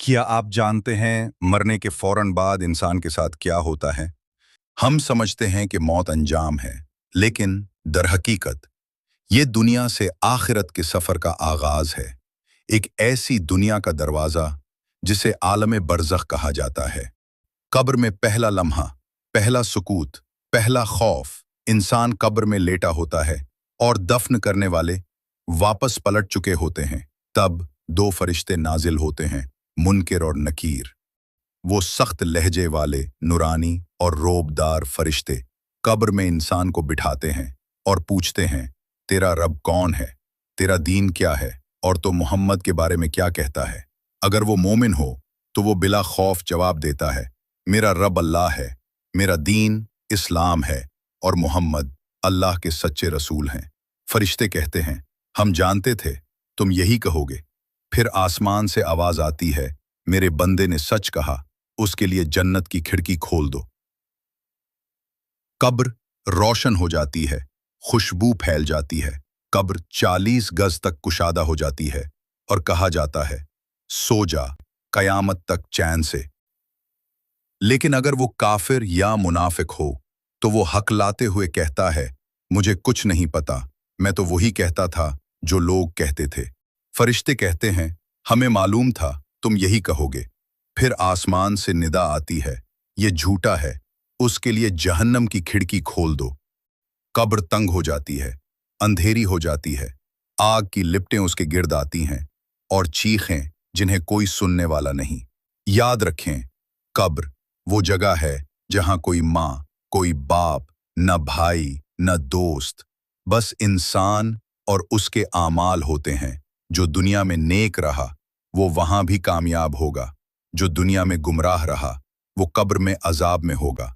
क्या आप जानते हैं मरने के फौरन बाद इंसान के साथ क्या होता है? हम समझते हैं कि मौत अंजाम है, लेकिन दरहकीकत ये दुनिया से आखिरत के सफर का आगाज है। एक ऐसी दुनिया का दरवाजा जिसे आलम बरज़ख कहा जाता है। कब्र में पहला लम्हा, पहला सुकूत, पहला खौफ। इंसान कब्र में लेटा होता है और दफन करने वाले वापस पलट चुके होते हैं। तब दो फरिश्ते नाजिल होते हैं, मुनकिर और नकीर। वो सख्त लहजे वाले नूरानी और रोबदार फरिश्ते कब्र में इंसान को बिठाते हैं और पूछते हैं, तेरा रब कौन है, तेरा दीन क्या है और तो मोहम्मद के बारे में क्या कहता है। अगर वो मोमिन हो तो वो बिला खौफ जवाब देता है, मेरा रब अल्लाह है, मेरा दीन इस्लाम है और मोहम्मद अल्लाह के सच्चे रसूल हैं। फरिश्ते कहते हैं, हम जानते थे तुम यही कहोगे। फिर आसमान से आवाज आती है, मेरे बंदे ने सच कहा, उसके लिए जन्नत की खिड़की खोल दो। कब्र रोशन हो जाती है, खुशबू फैल जाती है। कब्र 40 गज तक कुशादा हो जाती है और कहा जाता है, सो जा कयामत तक चैन से। लेकिन अगर वो काफिर या मुनाफिक हो तो वो हकलाते हुए कहता है, मुझे कुछ नहीं पता, मैं तो वही कहता था जो लोग कहते थे। फरिश्ते कहते हैं, हमें मालूम था तुम यही कहोगे। फिर आसमान से निदा आती है, ये झूठा है, उसके लिए जहन्नम की खिड़की खोल दो। कब्र तंग हो जाती है, अंधेरी हो जाती है, आग की लिपटें उसके गिर्द आती हैं और चीखें जिन्हें कोई सुनने वाला नहीं। याद रखें, कब्र वो जगह है जहां कोई माँ, कोई बाप, न भाई, न दोस्त, बस इंसान और उसके आमाल होते हैं। जो दुनिया में नेक रहा वो वहां भी कामयाब होगा, जो दुनिया में गुमराह रहा वो कब्र में अजाब में होगा।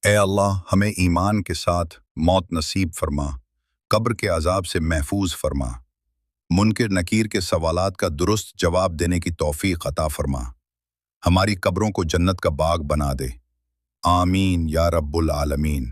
ए अल्लाह, हमें ईमान के साथ मौत नसीब फरमा, कब्र के अजाब से महफूज फरमा, मुनकिर नकीर के सवालात का दुरुस्त जवाब देने की तौफीक अता फरमा, हमारी कब्रों को जन्नत का बाग बना दे। आमीन या रब्बुल आलमीन।